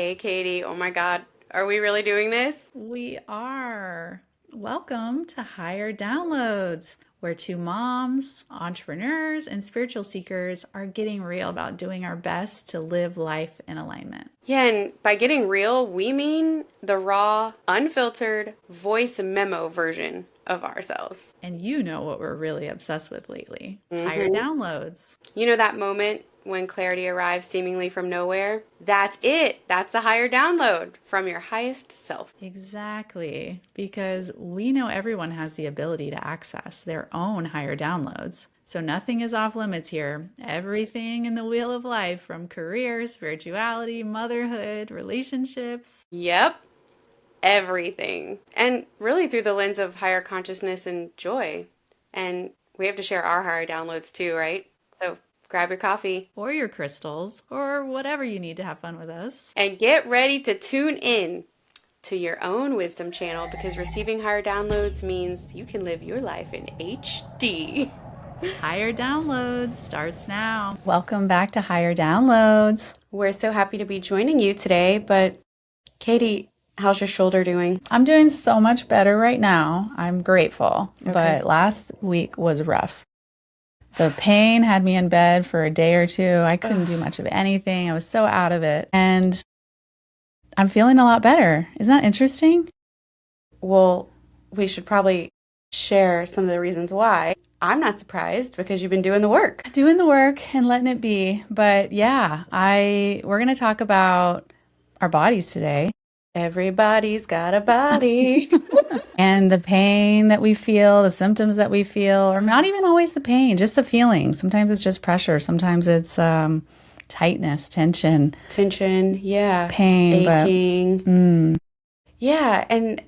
Hey, Katie. Oh my God. Are we really doing this? We are. Welcome to Higher Downloads, where two moms, entrepreneurs, and spiritual seekers are getting real about doing our best to live life in alignment. Yeah, and by getting real, we mean the raw, unfiltered voice memo version of ourselves. And you know what we're really obsessed with lately: higher hmm downloads. You know that moment when clarity arrives seemingly from nowhere? That's it. That's the higher download from your highest self. Exactly, because we know everyone has the ability to access their own higher downloads. So nothing is off limits here. Everything in the wheel of life, from career, spirituality, motherhood, relationships. Yep, everything. And really through the lens of higher consciousness and joy. And we have to share our higher downloads too, right? So grab your coffee Or your crystals, or whatever you need to have fun with us. and get ready to tune in to your own wisdom channel because receiving higher downloads means you can live your life in HD. Higher Downloads starts now. Welcome back to Higher Downloads. We're so happy to be joining you today, but Katie, how's your shoulder doing? I'm doing so much better right now. I'm grateful, Okay. but last week was rough. The pain had me in bed for a day or two. I couldn't do much of anything. I was so out of it. And I'm feeling a lot better. Isn't that interesting? Well, we should probably share some of the reasons why. I'm not surprised because you've been doing the work. Doing the work and letting it be. But yeah, we're going to talk about our bodies today. Everybody's got a body. And the pain that we feel, the symptoms that we feel, or not even always the pain, just the feeling. Sometimes it's just pressure. Sometimes it's tightness, tension, Tension, yeah. pain, Aching. Yeah, and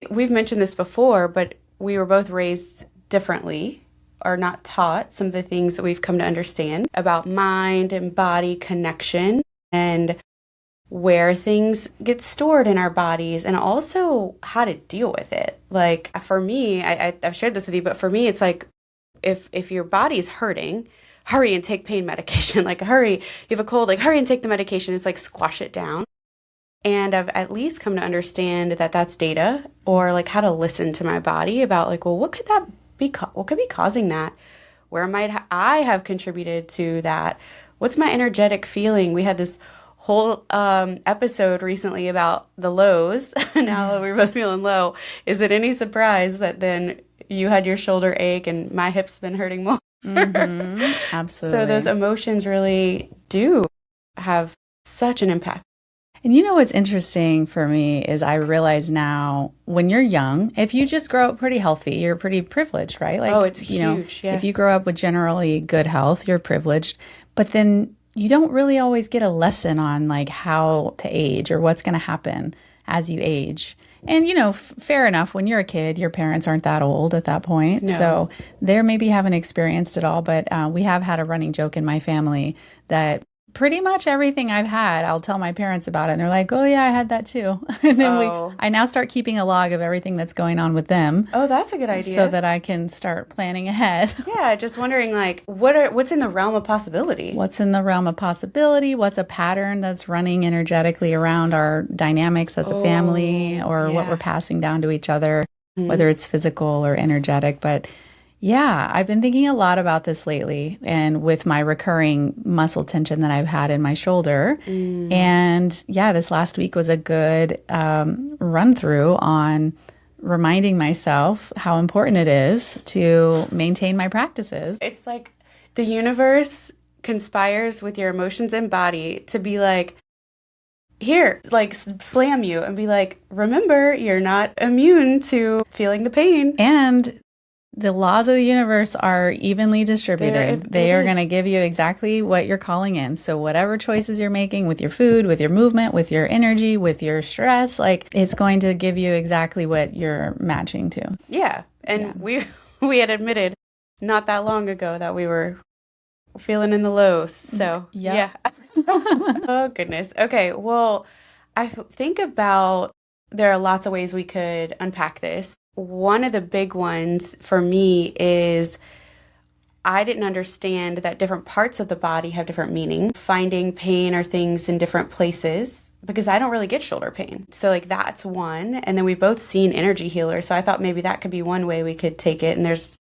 we've mentioned this before, but we were both raised differently or not taught some of the things that we've come to understand about mind and body connection and where things get stored in our bodies and also how to deal with it. Like for me, I've shared this with you, but for me, it's like if your body's hurting, hurry and take pain medication. Like hurry, you have a cold, like hurry and take the medication. It's like squash it down. And I've at least come to understand that that's data or like how to listen to my body about like, well, what could that be? What could be causing that? Where might I have contributed to that? What's my energetic feeling? We had this whole episode recently about the lows. Now that we're both feeling low, is it any surprise that then you had your shoulder ache and my hip's been hurting more? absolutely. So those emotions really do have such an impact. And you know what's interesting for me is I realize now when you're young, if you just grow up pretty healthy, you're pretty privileged, right? Like, Oh, it's huge. Yeah. If you grow up with generally good health, you're privileged. But then you don't really always get a lesson on like how to age or what's going to happen as you age. And, fair enough, when you're a kid, your parents aren't that old at that point. No. So they maybe haven't experienced it all. But we have had a running joke in my family that pretty much everything I've had, I'll tell my parents about it. And they're like, oh, yeah, I had that too. And then I now start keeping a log of everything that's going on with them. Oh, that's a good idea. So that I can start planning ahead. Yeah, just wondering like what's in the realm of possibility? What's in the realm of possibility? What's a pattern that's running energetically around our dynamics as a family or what we're passing down to each other, whether it's physical or energetic. But yeah, I've been thinking a lot about this lately and with my recurring muscle tension that I've had in my shoulder. And yeah, this last week was a good run through on reminding myself how important it is to maintain my practices. It's like the universe conspires with your emotions and body to be like, here, like slam you and be like, remember, you're not immune to feeling the pain. And the laws of the universe are evenly distributed. They are going to give you exactly what you're calling in. So whatever choices you're making with your food, with your movement, with your energy, with your stress, like it's going to give you exactly what you're matching to. Yeah. And we had admitted not that long ago that we were feeling in the lows. So yeah. Oh, goodness. Okay. Well, I think about there are lots of ways we could unpack this. One of the big ones for me is I didn't understand that different parts of the body have different meaning, finding pain or things in different places, because I don't really get shoulder pain. So like that's one. And then we've both seen energy healers. So I thought maybe that could be one way we could take it. And there's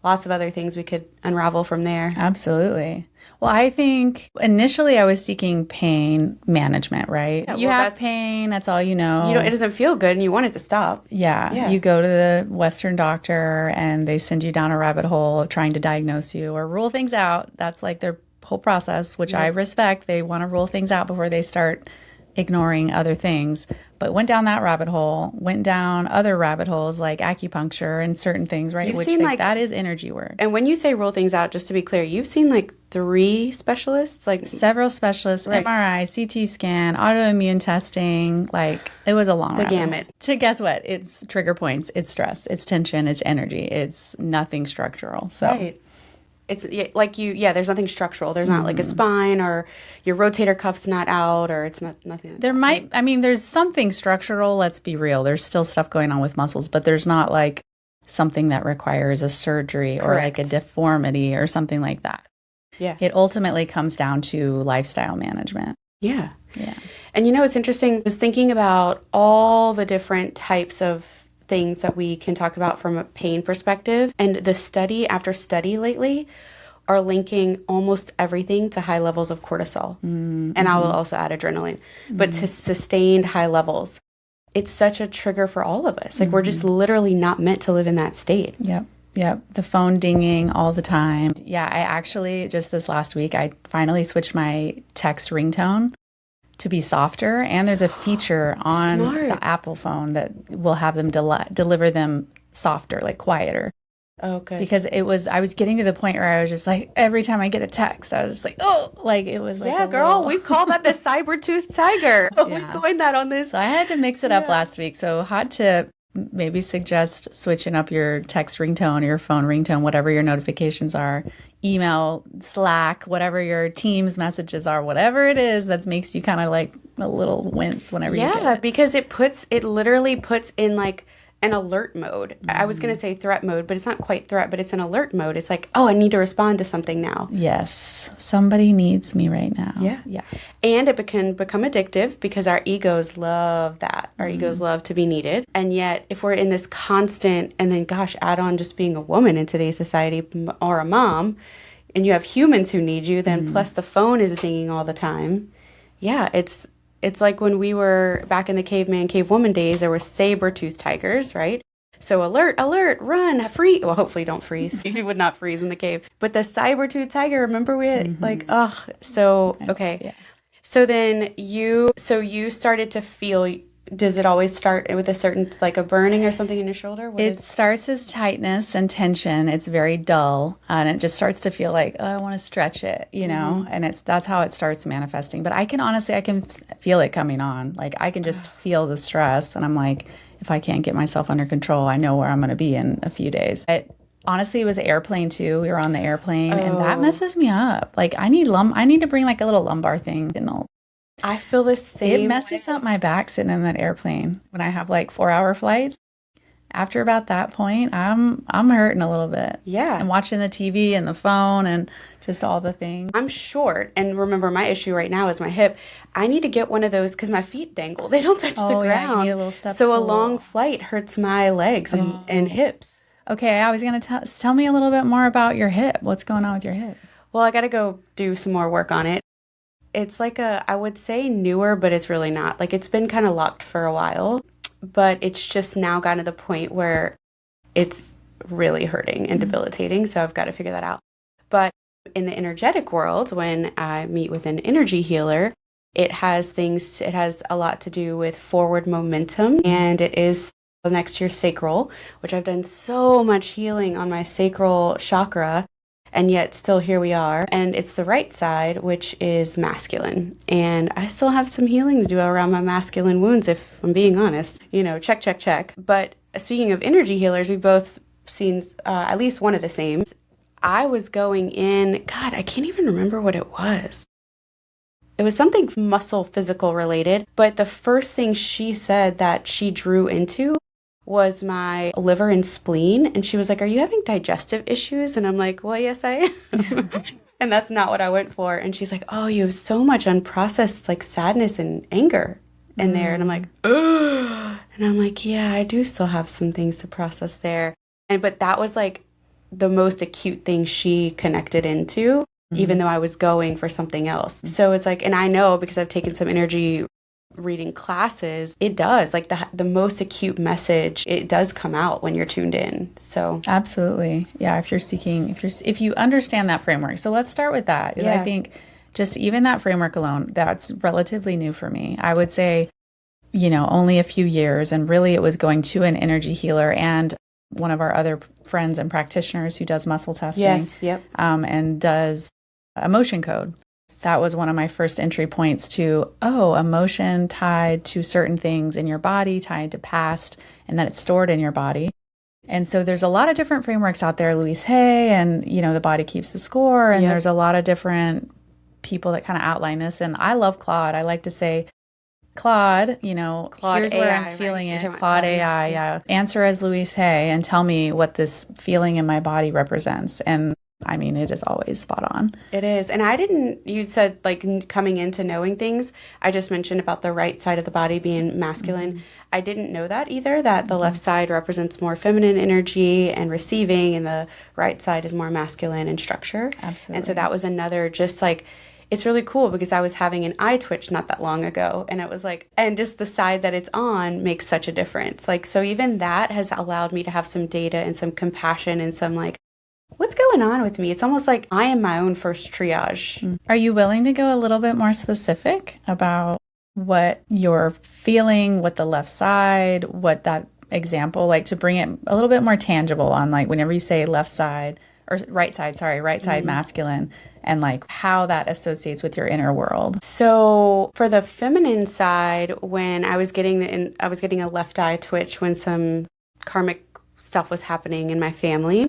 lots of other things we could unravel from there. Absolutely. Well, I think initially I was seeking pain management, right? Yeah, you well, have pain, that's all you know. It doesn't feel good and you want it to stop. Yeah. You go to the Western doctor and they send you down a rabbit hole of trying to diagnose you or rule things out. That's like their whole process, which I respect. They want to rule things out before they start ignoring other things. But went down that rabbit hole, went down other rabbit holes like acupuncture and certain things, right? Which seen, that is energy work. And when you say rule things out, just to be clear, you've seen like 3 specialists? Like several specialists, right. MRI, CT scan, autoimmune testing, like it was a long the gamut. To guess what? It's trigger points, it's stress, it's tension, it's energy, it's nothing structural. So right. It's like there's nothing structural. There's not like a spine or your rotator cuff's not out or it's nothing. There's something structural, let's be real. There's still stuff going on with muscles, but there's not like something that requires a surgery Correct. Or like a deformity or something like that. Yeah. It ultimately comes down to lifestyle management. Yeah. Yeah. And it's interesting, I was thinking about all the different types of things that we can talk about from a pain perspective. And the study after study lately are linking almost everything to high levels of cortisol. Mm-hmm. And I will also add adrenaline, but to sustained high levels. It's such a trigger for all of us. Like we're just literally not meant to live in that state. Yep. Yep. The phone dinging all the time. Yeah. I actually, just this last week, I finally switched my text ringtone to be softer. And there's a feature on the Apple phone that will have them deliver them softer, like quieter. Okay. Because I was getting to the point where I was just like, every time I get a text, I was just like, oh, like it was like, yeah, girl, we call that the saber-toothed tiger. Yeah. We coined that on this. So I had to mix it up last week. So hot tip, maybe suggest switching up your text ringtone or your phone ringtone, whatever your notifications are, email, Slack, whatever your Teams messages are, whatever it is that makes you kind of like a little wince whenever you get it. Yeah, because it literally puts in like an alert mode. I was going to say threat mode, but it's not quite threat, but it's an alert mode. It's like, oh, I need to respond to something now. Yes. Somebody needs me right now. Yeah. Yeah. And it can become addictive because our egos love that. Our egos love to be needed. And yet if we're in this constant, and then gosh, add on just being a woman in today's society or a mom, and you have humans who need you, then plus the phone is dinging all the time. Yeah, it's like when we were back in the caveman, cavewoman days, there were saber-toothed tigers, right? So alert, alert, run, freeze. Well, hopefully don't freeze. You would not freeze in the cave. But the saber-toothed tiger, remember we had okay. Yeah. So then you started to feel, does it always start with a certain, like a burning or something in your shoulder? It starts as tightness and tension. It's very dull. And it just starts to feel like, oh, I want to stretch it, And that's how it starts manifesting. But I can feel it coming on. Like I can just feel the stress. And I'm like, if I can't get myself under control, I know where I'm going to be in a few days. Honestly, it was airplane too. We were on the airplane and that messes me up. Like I need to bring like a little lumbar thing and I feel the same. It messes up my back sitting in that airplane when I have like 4-hour flights. After about that point, I'm hurting a little bit. Yeah. And watching the TV and the phone and just all the things. I'm short, and remember my issue right now is my hip. I need to get one of those because my feet dangle. They don't touch the ground. Yeah, you need a little step so stool. A long flight hurts my legs and hips. Okay, I was going to tell me a little bit more about your hip. What's going on with your hip? Well, I got to go do some more work on it. It's like I would say newer, but it's really not. Like it's been kind of locked for a while, but it's just now gotten to the point where it's really hurting and debilitating. So I've got to figure that out. But in the energetic world, when I meet with an energy healer, it has a lot to do with forward momentum, and it is next to your sacral, which I've done so much healing on my sacral chakra. And yet still here we are. And it's the right side, which is masculine. And I still have some healing to do around my masculine wounds, if I'm being honest. Check, check, check. But speaking of energy healers, we've both seen at least one of the same. I was going in, God, I can't even remember what it was. It was something muscle physical related. But the first thing she said that she drew into was my liver and spleen. And she was like, are you having digestive issues? And I'm like, well, yes, I am. And that's not what I went for. And she's like, oh, you have so much unprocessed like sadness and anger in there. And I'm like, oh. And I'm like, yeah, I do still have some things to process there. But that was like the most acute thing she connected into, even though I was going for something else. So it's like, and I know because I've taken some energy reading classes, it does like the most acute message, it does come out when you're tuned in. So absolutely. Yeah. If you understand that framework. So let's start with that. Because I think just even that framework alone, that's relatively new for me. I would say, only a few years. And really it was going to an energy healer and one of our other friends and practitioners who does muscle testing. Yes. Yep. And does emotion code. That was one of my first entry points to, emotion tied to certain things in your body, tied to past, and that it's stored in your body. And so there's a lot of different frameworks out there, Louise Hay, and, the body keeps the score. And there's a lot of different people that kind of outline this. And I love Claude. I like to say, Claude, Claude here's AI, where I'm feeling right? it. Claude AI, yeah. Answer as Louise Hay and tell me what this feeling in my body represents. And I mean, it is always spot on. It is. And you said like coming into knowing things, I just mentioned about the right side of the body being masculine. I didn't know that either, that the left side represents more feminine energy and receiving, and the right side is more masculine and structure. Absolutely. And so that was another just like, it's really cool because I was having an eye twitch not that long ago, and it was like, and just the side that it's on makes such a difference. Like, so even that has allowed me to have some data and some compassion and some like, what's going on with me? It's almost like I am my own first triage. Are you willing to go a little bit more specific about what you're feeling, what the left side, what that example, like to bring it a little bit more tangible on like whenever you say left side or right side masculine, and like how that associates with your inner world? So for the feminine side, when I was getting a left eye twitch when some karmic stuff was happening in my family,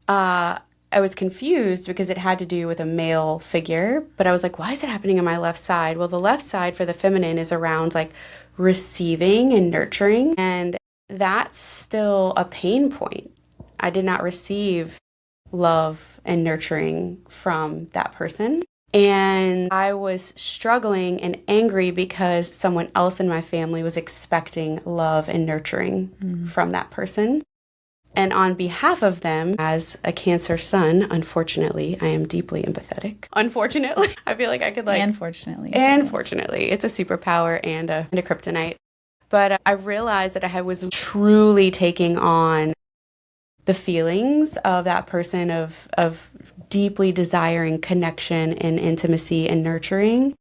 I was confused because it had to do with a male figure, but I was like, why is it happening on my left side? Well, the left side for the feminine is around like receiving and nurturing, and that's still a pain point. I did not receive love and nurturing from that person. And I was struggling and angry because someone else in my family was expecting love and nurturing from that person. And on behalf of them, as a Cancer sun, unfortunately, I am deeply empathetic. Unfortunately, I feel like I could like... Unfortunately. It's a superpower and a kryptonite. But I realized that I was truly taking on the feelings of that person of deeply desiring connection and intimacy and nurturing.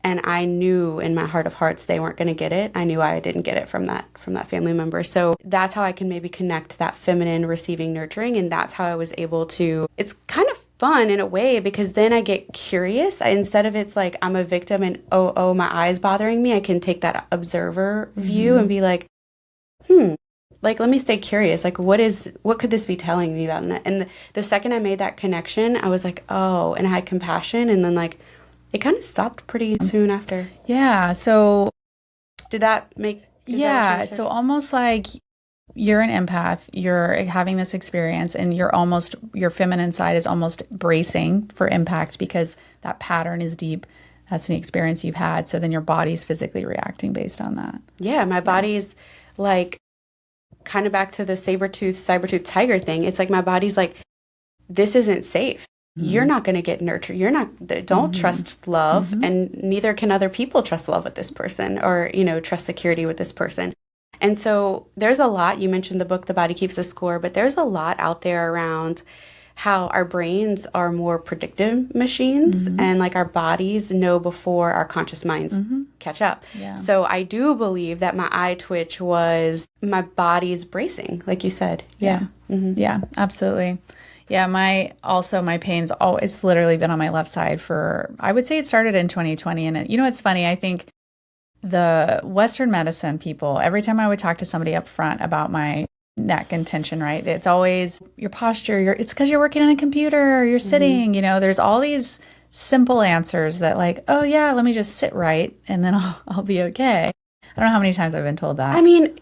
And I knew in my heart of hearts they weren't going to get it. I knew I didn't get it from that family member. So that's how I can maybe connect that feminine receiving nurturing. And that's how I was able to, it's kind of fun in a way because then I get curious. Instead of it's like I'm a victim and oh, my eye's bothering me, I can take that observer view and be like, like, let me stay curious. Like, what could this be telling me about? And the second I made that connection, I was like, oh, and I had compassion. And then like, it kind of stopped pretty soon after. Yeah. So did that make... Yeah. So almost like you're an empath, you're having this experience and your feminine side is almost bracing for impact because that pattern is deep. That's an experience you've had. So then your body's physically reacting based on that. Yeah. My body's like kind of back to the saber-tooth tiger thing. It's like my body's like, this isn't safe. You're not going to get nurtured. Don't trust love, and neither can other people trust love with this person or, trust security with this person. And so there's a lot. You mentioned the book, The Body Keeps the Score, but there's a lot out there around how our brains are more predictive machines and like our bodies know before our conscious minds catch up. Yeah. So I do believe that my eye twitch was my body's bracing, like you said. Yeah. Yeah, absolutely. Yeah, my pain's it's literally been on my left side for, I would say it started in 2020. And it's funny, I think the Western medicine people, every time I would talk to somebody up front about my neck and tension, right? It's always your posture, it's because you're working on a computer, or you're sitting, there's all these simple answers that like, oh yeah, let me just sit right and then I'll be okay. I don't know how many times I've been told that. I mean,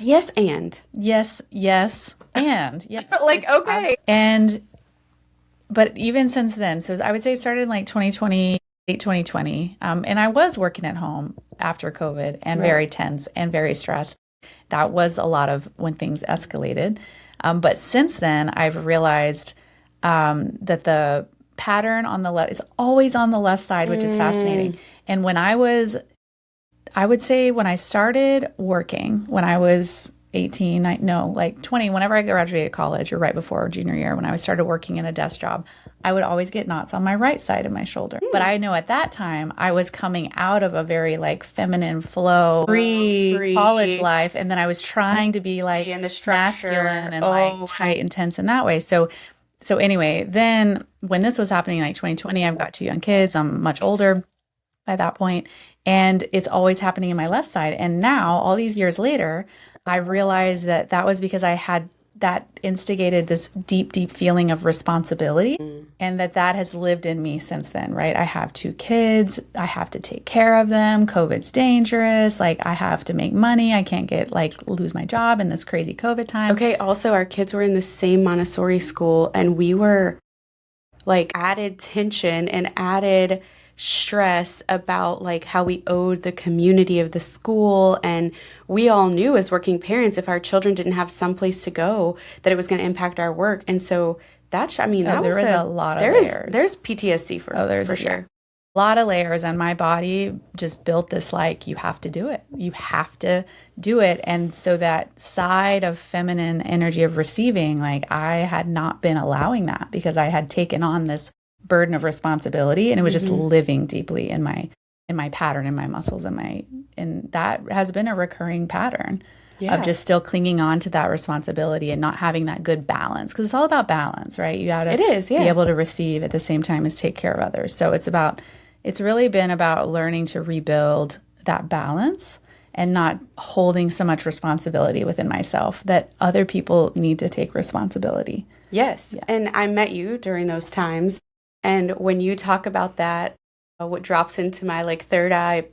Yes, and. Yes, yes, and yes. Like, okay. And but even since then, so I would say it started in like 2020, late 2020. And I was working at home after COVID and Right. very tense and very stressed. That was a lot of when things escalated. But since then, I've realized that the pattern on the left is always on the left side, which is fascinating. And I would say when I started working, when I was 18, no, like 20, whenever I graduated college or right before junior year, when I started working in a desk job, I would always get knots on my right side of my shoulder. But I know at that time I was coming out of a very like feminine flow, free college life. And then I was trying to be like in the structure. masculine and like tight and tense in that way. So anyway, then when this was happening, like 2020, I've got two young kids. I'm much older by that point, and it's always happening in my left side. And now, all these years later, I realized that that was because I had that instigated this deep, deep feeling of responsibility, and that has lived in me since then, right? I have two kids. I have to take care of them. COVID's dangerous. Like, I have to make money. I can't lose my job in this crazy COVID time. Okay, also, our kids were in the same Montessori school, and we were like added tension and added stress about like how we owed the community of the school, and we all knew as working parents if our children didn't have some place to go that it was going to impact our work. And so that's, I mean, that there was was a lot of layers. There's PTSD for sure. A lot of layers, and my body just built this like, you have to do it. You have to do it. And so that side of feminine energy of receiving, like I had not been allowing that because I had taken on this burden of responsibility, and it was just living deeply in my pattern, in my muscles, and that has been a recurring pattern of just still clinging on to that responsibility and not having that good balance, because it's all about balance, right? You got to be able to receive at the same time as take care of others. So it's really been about learning to rebuild that balance and not holding so much responsibility within myself that other people need to take responsibility. Yes. Yeah. And I met you during those times. And when you talk about that, what drops into my like third eye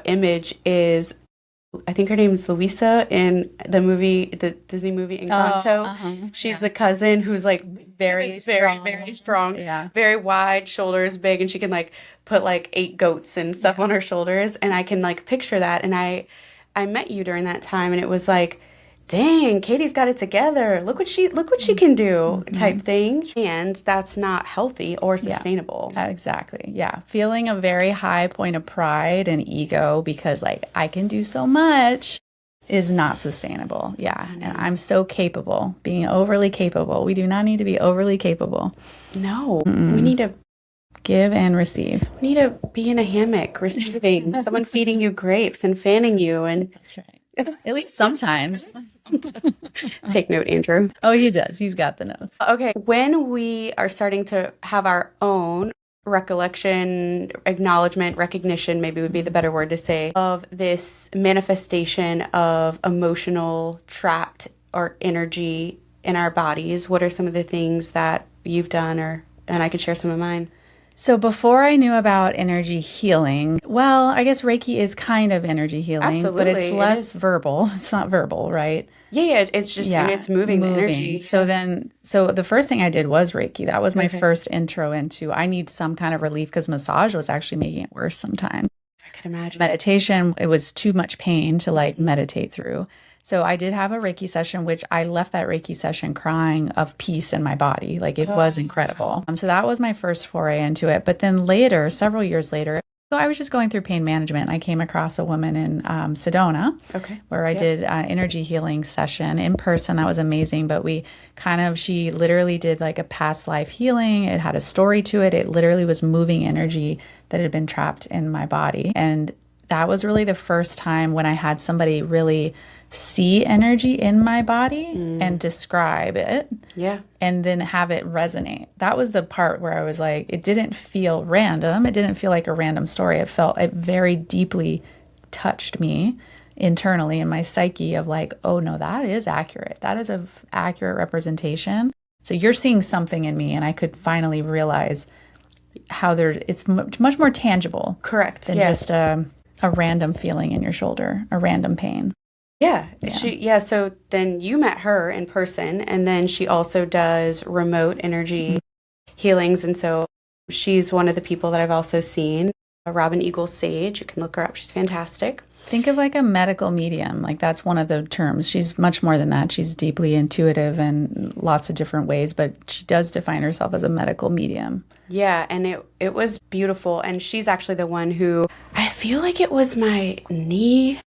image is, I think her name is Luisa in the Disney movie Encanto. She's the cousin who's like very strong, very wide shoulders, big, and she can like put like 8 goats and stuff on her shoulders. And I can like picture that. And I met you during that time, and it was like, dang, Katie's got it together. Look what she can do, type thing. And that's not healthy or sustainable. Exactly. Yeah. Feeling a very high point of pride and ego because like I can do so much is not sustainable. Yeah. And I'm so capable, being overly capable. We do not need to be overly capable. No. We need to give and receive. We need to be in a hammock receiving someone feeding you grapes and fanning you. And that's right. At least sometimes. Take note, Andrew. Oh, he does. He's got the notes. Okay. When we are starting to have our own recollection, acknowledgement, recognition, maybe would be the better word to say, of this manifestation of emotional trapped or energy in our bodies, what are some of the things that you've done, and I could share some of mine? So before I knew about energy healing, well, I guess Reiki is kind of energy healing, absolutely, but it's less verbal. It's not verbal, right? Yeah, it's just, and it's moving the energy. So the first thing I did was Reiki. That was my first intro into, I need some kind of relief because massage was actually making it worse sometimes. I could imagine. Meditation, it was too much pain to like meditate through. So I did have a Reiki session, which I left that Reiki session crying of peace in my body. Like it was incredible. So that was my first foray into it. But then later, several years later, so I was just going through pain management. I came across a woman in Sedona, where I did energy healing session in person. That was amazing. But she literally did like a past life healing. It had a story to it. It literally was moving energy that had been trapped in my body. And that was really the first time when I had somebody really see energy in my body and describe it and then have it resonate. That was the part where I was like, it didn't feel random. It didn't feel like a random story. It very deeply touched me internally in my psyche of like, oh no, that is accurate. That is an accurate representation. So you're seeing something in me, and I could finally realize how it's much more tangible. Correct. Than just a random feeling in your shoulder, a random pain. Yeah, Yeah. so then you met her in person, and then she also does remote Mhm. energy healings, and so she's one of the people that I've also seen. Robin Eagle Sage, you can look her up. She's fantastic. Think of like a medical medium. Like that's one of the terms. She's much more than that. She's deeply intuitive in lots of different ways, but she does define herself as a medical medium. Yeah, and it was beautiful, and she's actually the one who I feel like it was my knee.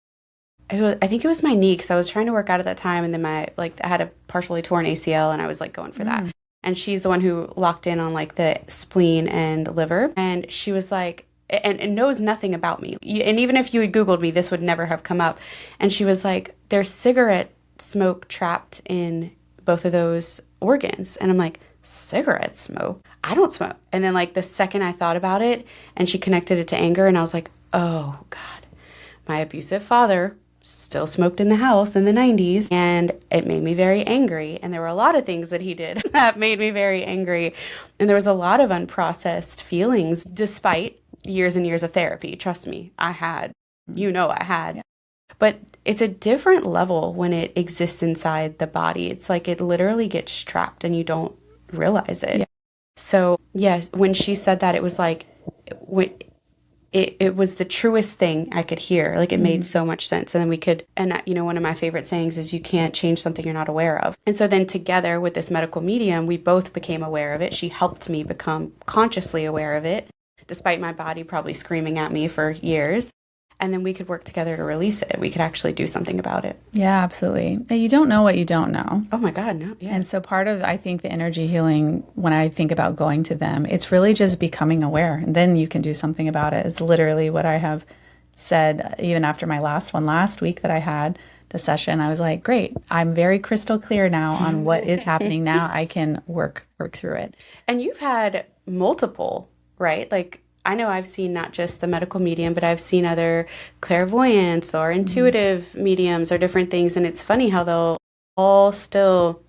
I think it was my knee because I was trying to work out at that time, and then I had a partially torn ACL, and I was like going for that. Mm. And she's the one who locked in on like the spleen and liver, and she was like, and knows nothing about me. And even if you had Googled me, this would never have come up. And she was like, "There's cigarette smoke trapped in both of those organs," and I'm like, "Cigarette smoke? I don't smoke." And then like the second I thought about it, and she connected it to anger, and I was like, "Oh God." My abusive father still smoked in the house in the 90s, and it made me very angry. And there were a lot of things that he did that made me very angry. And there was a lot of unprocessed feelings despite years and years of therapy. Trust me, I had. You know, I had. Yeah. But it's a different level when it exists inside the body. It's like it literally gets trapped and you don't realize it. Yeah. So, yes, when she said that, it was like, it was the truest thing I could hear. Like it made so much sense. And then we could, and one of my favorite sayings is you can't change something you're not aware of. And so then together with this medical medium, we both became aware of it. She helped me become consciously aware of it, despite my body probably screaming at me for years. And then we could work together to release it. We could actually do something about it. Yeah, absolutely. You don't know what you don't know. Oh my God, no. Yeah. And so part of, I think, the energy healing, when I think about going to them, it's really just becoming aware. And then you can do something about it. It's literally what I have said, even after my last one last week that I had the session. I was like, great, I'm very crystal clear now on what is happening now. I can work through it. And you've had multiple, right? Like I know I've seen not just the medical medium, but I've seen other clairvoyants or intuitive mediums or different things. And it's funny how they'll all still,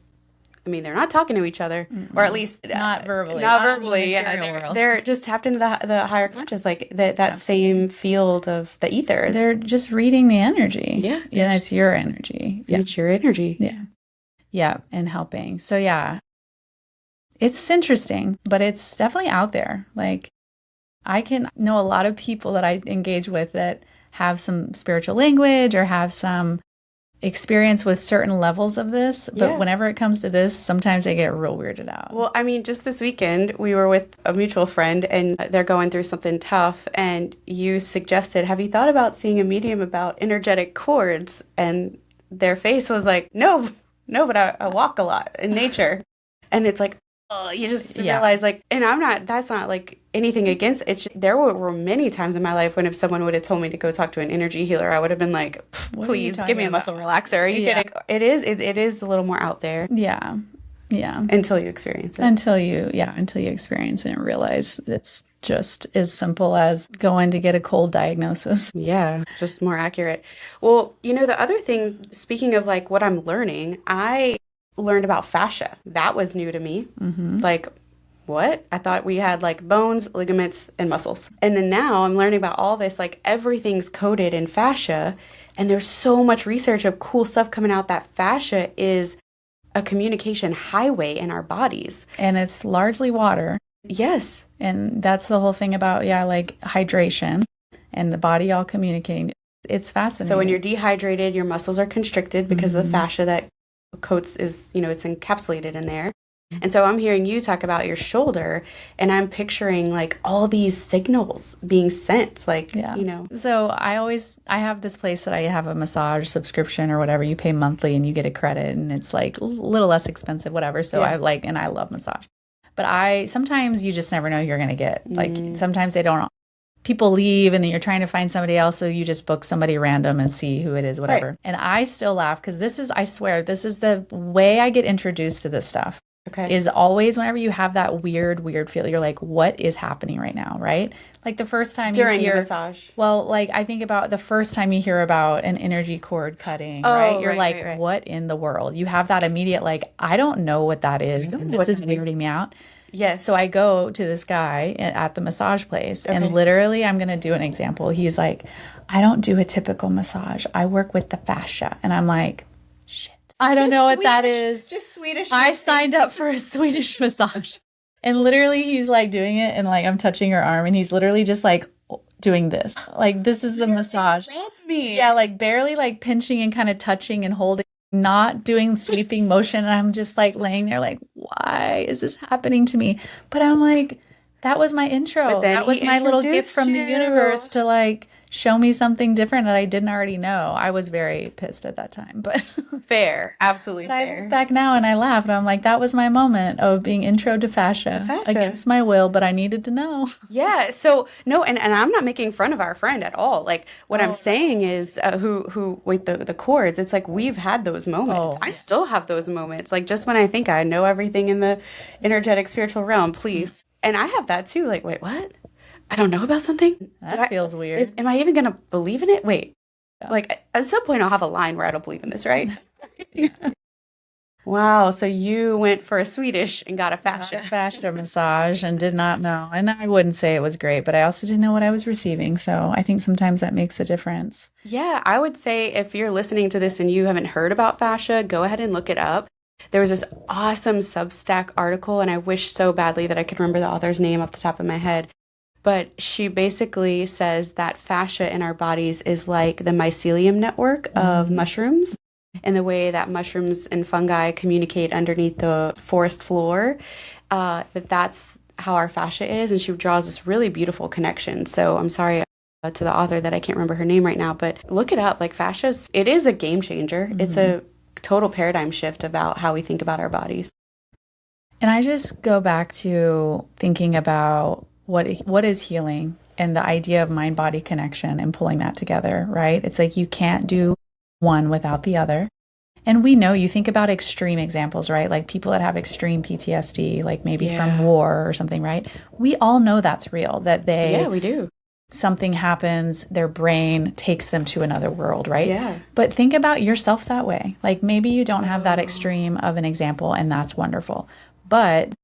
I mean, they're not talking to each other, or at least Not verbally. not Not in the verbally. Yeah, material world. they're just tapped into the higher conscious, like that same field of the ethers. They're just reading the energy. Yeah. Yeah, it's your energy. Yeah. It's your energy. Yeah. Yeah, and helping. So yeah, it's interesting, but it's definitely out there. Like I can know a lot of people that I engage with that have some spiritual language or have some experience with certain levels of this. But Yeah. whenever it comes to this, sometimes they get real weirded out. Well, I mean, just this weekend, we were with a mutual friend and they're going through something tough. And you suggested, have you thought about seeing a medium about energetic cords? And their face was like, no, but I walk a lot in nature. And it's like, oh, you just realize like, and that's not like anything against it. There were many times in my life when if someone would have told me to go talk to an energy healer, I would have been like, please give me a muscle relaxer. Are you kidding? It is a little more out there. Yeah. Yeah. Until you experience it. Until you experience it and realize it's just as simple as going to get a cold diagnosis. Yeah, just more accurate. Well, the other thing, speaking of like what I'm learning, I learned about fascia. That was new to me. Like, what? I thought we had like bones, ligaments, and muscles. And then now I'm learning about all this, like everything's coded in fascia. And there's so much research of cool stuff coming out that fascia is a communication highway in our bodies. And it's largely water. Yes. And that's the whole thing about, like hydration and the body all communicating. It's fascinating. So when you're dehydrated, your muscles are constricted because of the fascia that coats it's encapsulated in there. And so I'm hearing you talk about your shoulder and I'm picturing like all these signals being sent, like, So I have this place that I have a massage subscription or whatever. You pay monthly and you get a credit and it's like a little less expensive, whatever. So I love massage. But sometimes you just never know you're going to get. Like sometimes people leave and then you're trying to find somebody else. So you just book somebody random and see who it is, whatever. Right. And I still laugh because I swear, this is the way I get introduced to this stuff. Okay. Is always whenever you have that weird feel, you're like, what is happening right now, right? Like the first time during your massage. Well, like I think about the first time you hear about an energy cord cutting, right? You're like, what in the world? You have that immediate like, I don't know what that is. And this is weirding me out. Yes. So I go to this guy at the massage place, Okay. and literally, I'm going to do an example. He's like, I don't do a typical massage. I work with the fascia. And I'm like, shit, I don't know what that is. Just Swedish. I signed up for a Swedish massage. And literally, he's like doing it, and like I'm touching her arm, and he's literally just like doing this. Like, this is the massage. Me. Yeah, like barely like pinching and kind of touching and holding, not doing sweeping motion. And I'm just like laying there, like, why is this happening to me? But I'm like, that was my intro. That was my little gift from the universe to like show me something different that I didn't already know. I was very pissed at that time, but fair, absolutely but fair. I look back now and I laugh and I'm like, that was my moment of being intro to fascia against my will, but I needed to know. Yeah. So no, and I'm not making fun of our friend at all. Like what I'm saying is, who with the chords, it's like we've had those moments. I still have those moments. Like just when I think I know everything in the energetic spiritual realm, please. And I have that too. Like, wait, what? I don't know about something? That feels weird. Am I even going to believe in it? Wait, like at some point I'll have a line where I don't believe in this, right? Wow. So you went for a Swedish and got a fascia massage and did not know. And I wouldn't say it was great, but I also didn't know what I was receiving. So I think sometimes that makes a difference. Yeah. I would say if you're listening to this and you haven't heard about fascia, go ahead and look it up. There was this awesome Substack article, and I wish so badly that I could remember the author's name off the top of my head. But she basically says that fascia in our bodies is like the mycelium network of mushrooms, and the way that mushrooms and fungi communicate underneath the forest floor, that's how our fascia is. And she draws this really beautiful connection. So I'm sorry to the author that I can't remember her name right now, but look it up. Like it is a game changer. It's a total paradigm shift about how we think about our bodies. And I just go back to thinking about what is healing and the idea of mind-body connection and pulling that together, right? It's like you can't do one without the other. And we know, you think about extreme examples, right? Like people that have extreme PTSD, like maybe from war or something, right? We all know that's real, that we do. Something happens, their brain takes them to another world, right? Yeah. But think about yourself that way. Like maybe you don't have that extreme of an example, and that's wonderful. But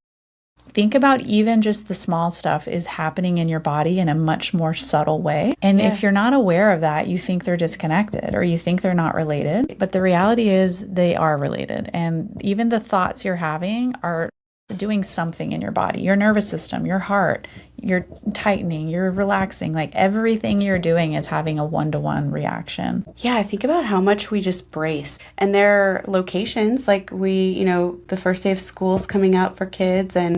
think about even just the small stuff is happening in your body in a much more subtle way. And if you're not aware of that, you think they're disconnected or you think they're not related. But the reality is they are related. And even the thoughts you're having are doing something in your body, your nervous system, your heart, you're tightening, you're relaxing, like everything you're doing is having a one-to-one reaction. Yeah, I think about how much we just brace. And there are locations like the first day of school's coming up for kids, and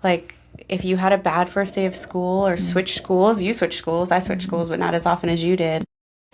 like if you had a bad first day of school or switched schools, you switched schools, I switched schools, but not as often as you did.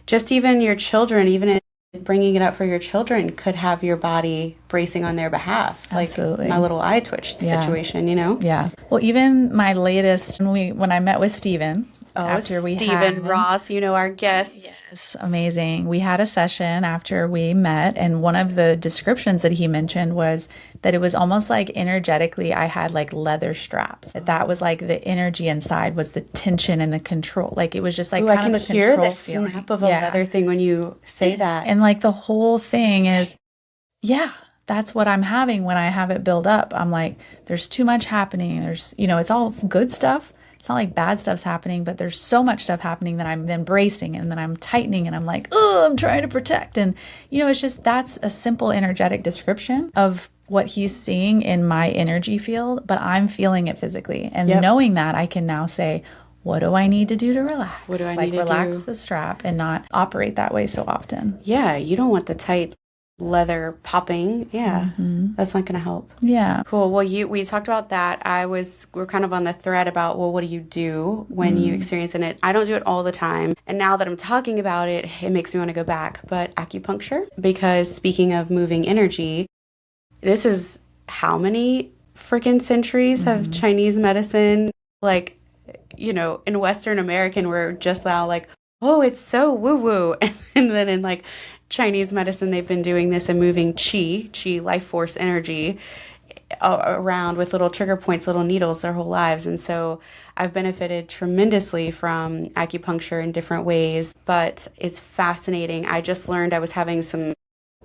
Just even your children, even bringing it up for your children could have your body bracing on their behalf. Absolutely. Like my little eye twitched situation, Yeah. Well, even my latest, when I met with Steven, after we had Steven Ross, our guest. Yes, amazing. We had a session after we met, and one of the descriptions that he mentioned was that it was almost like energetically I had like leather straps. That was like the energy inside was the tension and the control. Like it was just like kind of a hear the snap of a leather thing when you say that. And like the whole thing is, that's what I'm having when I have it build up. I'm like, there's too much happening. There's, it's all good stuff. It's not like bad stuff's happening, but there's so much stuff happening that I'm then bracing and then I'm tightening and I'm like, oh, I'm trying to protect. And, it's just, that's a simple energetic description of what he's seeing in my energy field, but I'm feeling it physically. And knowing that, I can now say, what do I need to do to relax? What do I need to relax the strap and not operate that way so often. Yeah, you don't want the tight leather popping. That's not going to help. Cool. Well, we talked about that. We're kind of on the thread about, well, what do you do when you experience it? I don't do it all the time, and now that I'm talking about it, it makes me want to go back. But acupuncture, because speaking of moving energy, this is how many freaking centuries of Chinese medicine, like, in Western American, we're just now like, oh, it's so woo-woo. And then in like Chinese medicine, they've been doing this and moving qi, life force energy around with little trigger points, little needles their whole lives. And so I've benefited tremendously from acupuncture in different ways, but it's fascinating. I just learned I was having some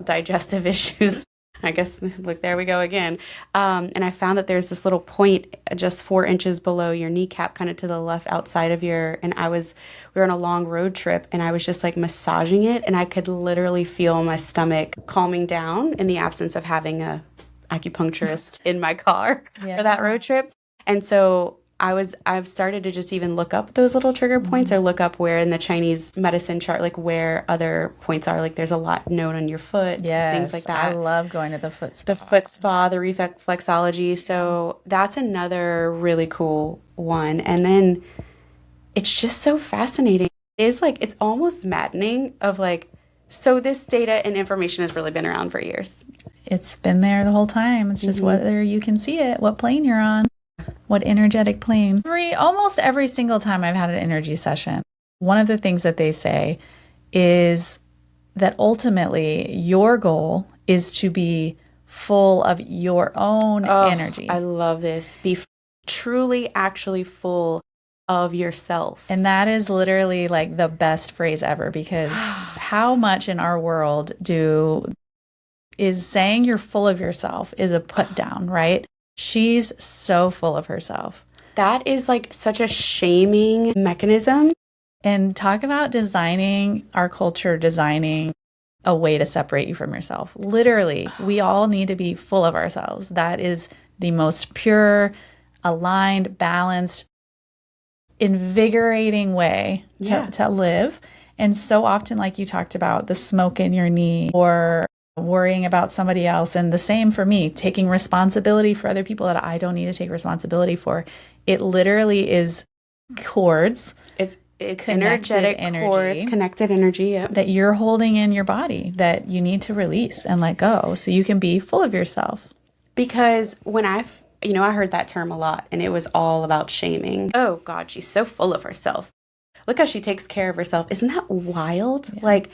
digestive issues I guess, look, there we go again. And I found that there's this little point just 4 inches below your kneecap, kind of to the left outside of and we were on a long road trip and I was just like massaging it and I could literally feel my stomach calming down in the absence of having a acupuncturist in my car for that road trip. And so I've started to just even look up those little trigger points or look up where in the Chinese medicine chart, like where other points are. Like there's a lot known on your foot, things like that. I love going to the foot spa. The foot spa, the reflexology. So that's another really cool one. And then it's just so fascinating. It's like, it's almost maddening of like, so this data and information has really been around for years. It's been there the whole time. It's just whether you can see it, what plane you're on. What energetic plane? Almost every single time I've had an energy session, one of the things that they say is that ultimately your goal is to be full of your own energy. I love this. Be truly, actually full of yourself. And that is literally like the best phrase ever, because how much in our world is saying you're full of yourself is a put down, right? She's so full of herself. That is like such a shaming mechanism. And talk about designing our culture, designing a way to separate you from yourself. Literally, we all need to be full of ourselves. That is the most pure, aligned, balanced, invigorating way to live. And so often, like you talked about, the smoke in your knee or worrying about somebody else, and the same for me, taking responsibility for other people that I don't need to take responsibility for. It literally is cords. It's energetic cords, connected energy that you're holding in your body that you need to release and let go so you can be full of yourself. Because when I heard that term a lot and it was all about shaming. Oh God, she's so full of herself. Look how she takes care of herself. Isn't that wild? Yeah. Like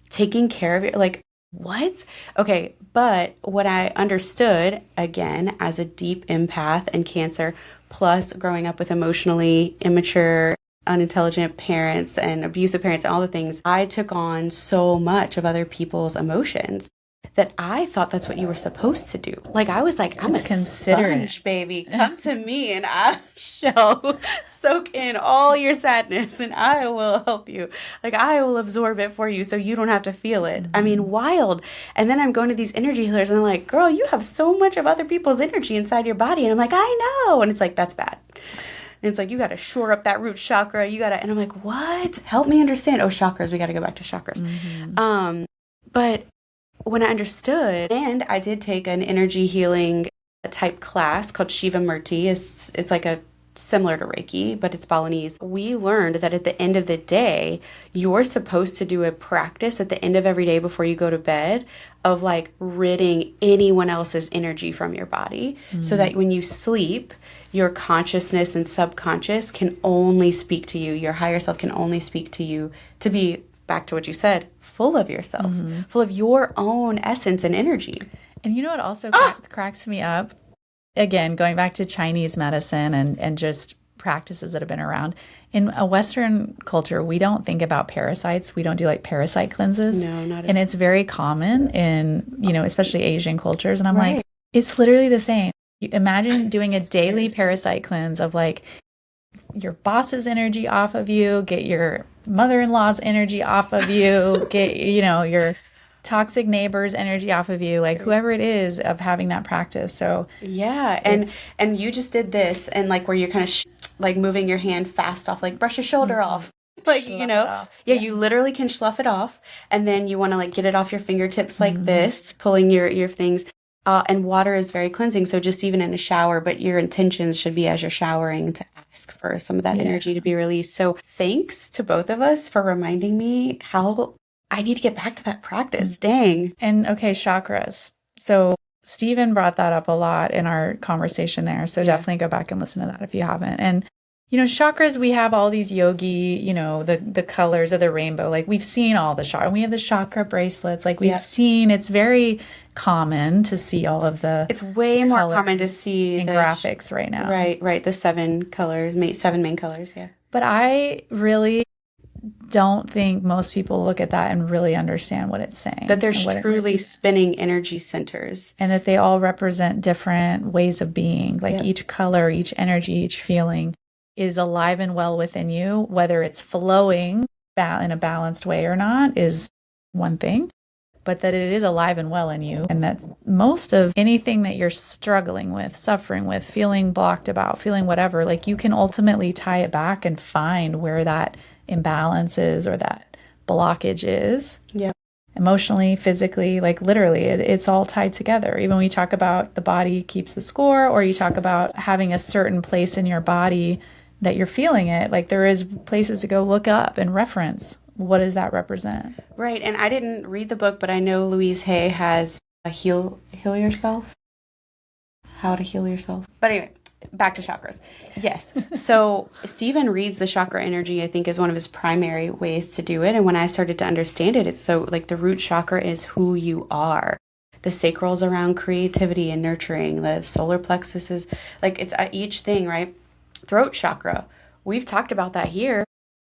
taking care of it, like what? Okay, but what I understood, again, as a deep empath and Cancer, plus growing up with emotionally immature, unintelligent parents and abusive parents and all the things, I took on so much of other people's emotions that I thought that's what you were supposed to do. Like I was like, I'm a sponge, baby. Come to me and I shall soak in all your sadness and I will help you. Like I will absorb it for you so you don't have to feel it. I mean, wild. And then I'm going to these energy healers and I'm like, girl, you have so much of other people's energy inside your body. And I'm like, I know. And it's like, that's bad. And it's like, you got to shore up that root chakra. And I'm like, what? Help me understand. Oh, chakras. We got to go back to chakras. But when I understood, and I did take an energy healing type class called Shiva Murti. It's like a similar to Reiki, but it's Balinese. We learned that at the end of the day, you're supposed to do a practice at the end of every day before you go to bed of like ridding anyone else's energy from your body so that when you sleep, your consciousness and subconscious can only speak to you. Your higher self can only speak to you to be, back to what you said, full of yourself, full of your own essence and energy. And you know what also cracks me up? Again, going back to Chinese medicine and just practices that have been around. In a Western culture, we don't think about parasites. We don't do like parasite cleanses. No, not as And it's very common in, especially Asian cultures. And I'm like, it's literally the same. You imagine doing a daily parasite cleanse of like your boss's energy off of you, get your mother-in-law's energy off of you, get, your toxic neighbor's energy off of you, like whoever it is, of having that practice. So yeah, and you just did this, and like where you're kind of like moving your hand fast off, like brush your shoulder off, like you literally can slough it off, and then you want to like get it off your fingertips like this, pulling your things. And water is very cleansing, so just even in a shower, but your intentions should be as you're showering to ask for some of that energy to be released. So thanks to both of us for reminding me how I need to get back to that practice. Dang. And okay, chakras. So Stephen brought that up a lot in our conversation there. So definitely go back and listen to that if you haven't. And chakras, we have all these yogi, the colors of the rainbow. Like we've seen all the chakras. We have the chakra bracelets. Like we've seen, it's very common to see all of the It's way more common to see in graphics right now. Right. The 7 colors, 7 main colors, yeah. But I really don't think most people look at that and really understand what it's saying. That there's truly spinning energy centers. And that they all represent different ways of being. Like each color, each energy, each feeling is alive and well within you. Whether it's flowing in a balanced way or not is one thing, but that it is alive and well in you. And that most of anything that you're struggling with, suffering with, feeling blocked about, feeling whatever, like you can ultimately tie it back and find where that imbalance is or that blockage is. Yeah. Emotionally, physically, like literally, it's all tied together. Even when you talk about the body keeps the score, or you talk about having a certain place in your body that you're feeling it, like there is places to go look up and reference. What does that represent? Right. And I didn't read the book, but I know Louise Hay has a heal yourself. How to heal yourself. But anyway, back to chakras. Yes. So Stephen reads the chakra energy, I think, is one of his primary ways to do it. And when I started to understand it, it's so like the root chakra is who you are. The sacral's around creativity and nurturing. The solar plexus is like, it's each thing, right? Throat chakra. We've talked about that here.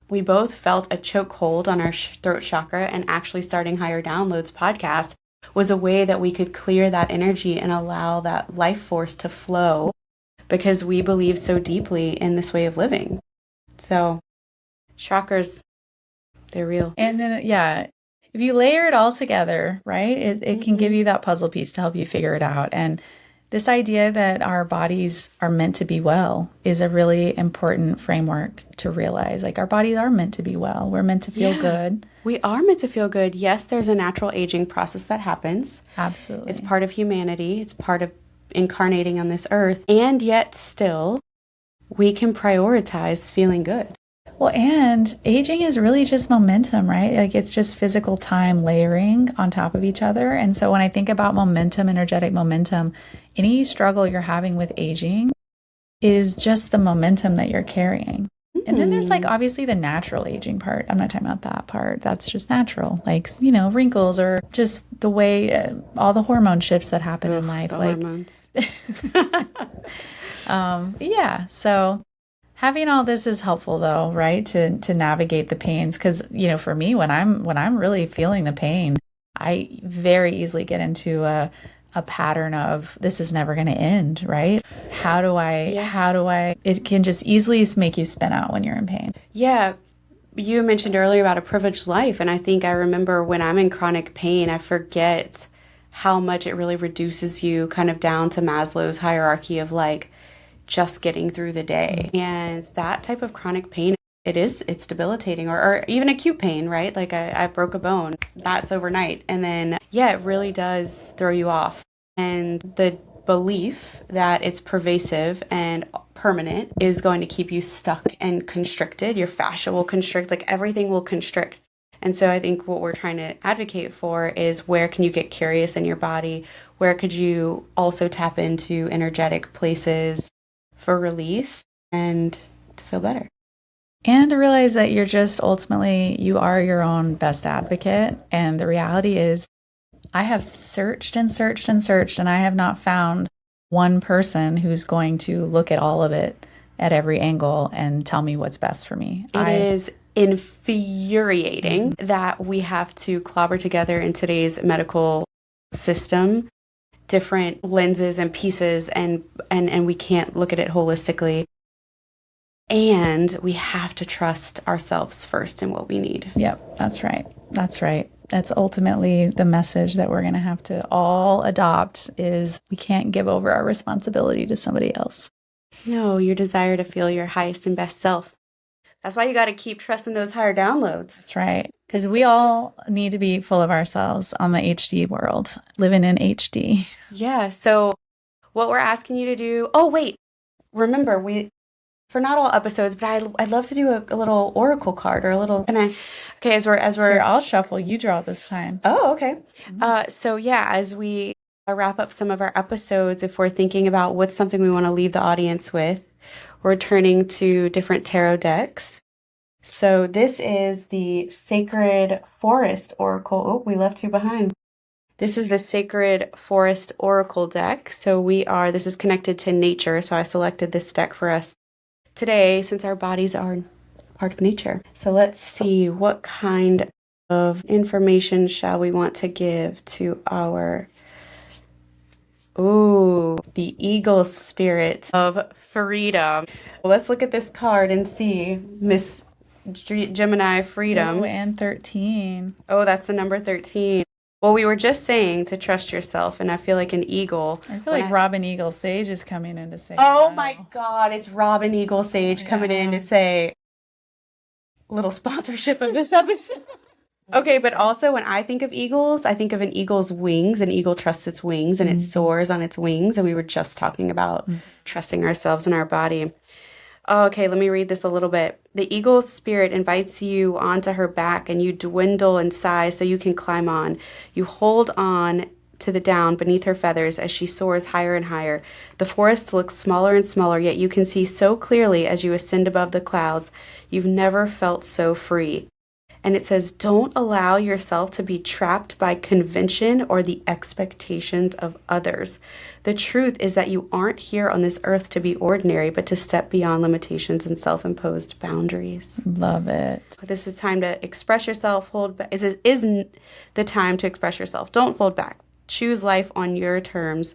We both felt a chokehold on our throat chakra, and actually starting Higher Downloads podcast was a way that we could clear that energy and allow that life force to flow, because we believe so deeply in this way of living. So chakras, they're real. And then, yeah, if you layer it all together, right, it can give you that puzzle piece to help you figure it out. And this idea that our bodies are meant to be well is a really important framework to realize. Like our bodies are meant to be well. We're meant to feel good. We are meant to feel good. Yes, there's a natural aging process that happens. Absolutely. It's part of humanity. It's part of incarnating on this earth. And yet still, we can prioritize feeling good. Well, and aging is really just momentum, right? Like it's just physical time layering on top of each other. And so when I think about momentum, energetic momentum, any struggle you're having with aging is just the momentum that you're carrying. And then there's like obviously the natural aging part. I'm not talking about that part. That's just natural. Like, you know, wrinkles or just the way all the hormone shifts that happen in life. The like hormones. Yeah. So having all this is helpful though, right? To navigate the pains. Cause you know, for me, when I'm really feeling the pain, I very easily get into a pattern of this is never going to end, right? How do I, it can just easily make you spin out when you're in pain. Yeah. You mentioned earlier about a privileged life. And I think I remember when I'm in chronic pain, I forget how much it really reduces you kind of down to Maslow's hierarchy of like just getting through the day. And that type of chronic pain, it's debilitating, or even acute pain, right? Like I broke a bone, that's overnight. And then, yeah, it really does throw you off. And the belief that it's pervasive and permanent is going to keep you stuck and constricted. Your fascia will constrict, like everything will constrict. And so I think what we're trying to advocate for is where can you get curious in your body? Where could you also tap into energetic places for release and to feel better? And to realize that you're just ultimately, you are your own best advocate. And the reality is, I have searched and searched and searched, and I have not found one person who's going to look at all of it at every angle and tell me what's best for me. It is infuriating that we have to clobber together in today's medical system different lenses and pieces, and we can't look at it holistically. And we have to trust ourselves first in what we need. Yep, that's right. That's right. That's ultimately the message that we're going to have to all adopt is we can't give over our responsibility to somebody else. No, your desire to feel your highest and best self. That's why you got to keep trusting those higher downloads. That's right. Because we all need to be full of ourselves on the HD world, living in HD. Yeah. So what we're asking you to do, oh, wait, remember, for not all episodes, but I'd love to do a little oracle card or a little, okay, as we're, Here, I'll shuffle, you draw this time. Oh, okay. So yeah, as we wrap up some of our episodes, if we're thinking about what's something we want to leave the audience with, we're turning to different tarot decks. So this is the Sacred Forest Oracle. Oh, we left two behind. This is the Sacred Forest Oracle deck. So this is connected to nature. So I selected this deck for us today, since our bodies are part of nature. So let's see, what kind of information shall we want to give to our, the eagle spirit of freedom. Well, let's look at this card and see, Miss Gemini Freedom. Oh, and 13. Oh, that's the number 13. Well, we were just saying to trust yourself, and I feel like an eagle. I feel like Robin Eagle Sage is coming in to say, oh wow. my God, it's Robin Eagle Sage coming in to say, little sponsorship of this episode. Okay, but also when I think of eagles, I think of an eagle's wings. An eagle trusts its wings and it soars on its wings. And we were just talking about trusting ourselves and our body. Okay, let me read this a little bit. The eagle's spirit invites you onto her back and you dwindle in size so you can climb on. You hold on to the down beneath her feathers as she soars higher and higher. The forest looks smaller and smaller, yet you can see so clearly as you ascend above the clouds. You've never felt so free. And it says, don't allow yourself to be trapped by convention or the expectations of others. The truth is that you aren't here on this earth to be ordinary, but to step beyond limitations and self-imposed boundaries. Love it. This is time to express yourself. Hold back. It isn't the time to express yourself. Don't hold back. Choose life on your terms.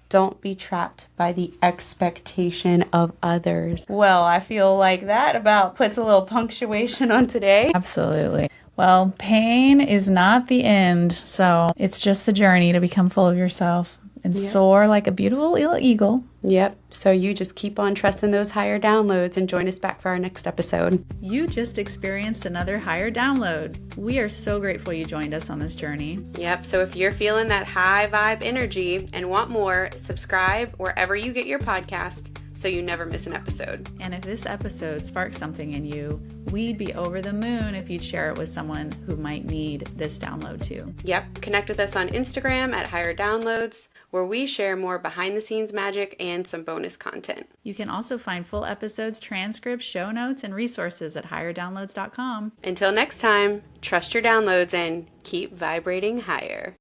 Don't be trapped by the expectation of others. Well, I feel like that about puts a little punctuation on today. Absolutely. Well, pain is not the end, so it's just the journey to become full of yourself and soar like a beautiful little eagle. Yep. So you just keep on trusting those higher downloads and join us back for our next episode. You just experienced another higher download. We are so grateful you joined us on this journey. Yep. So if you're feeling that high vibe energy and want more, subscribe wherever you get your podcast so you never miss an episode. And if this episode sparks something in you, we'd be over the moon if you'd share it with someone who might need this download too. Yep. Connect with us on Instagram at Higher Downloads, where we share more behind the scenes magic and some bonus content. You can also find full episodes, transcripts, show notes, and resources at higherdownloads.com. Until next time, trust your downloads and keep vibrating higher.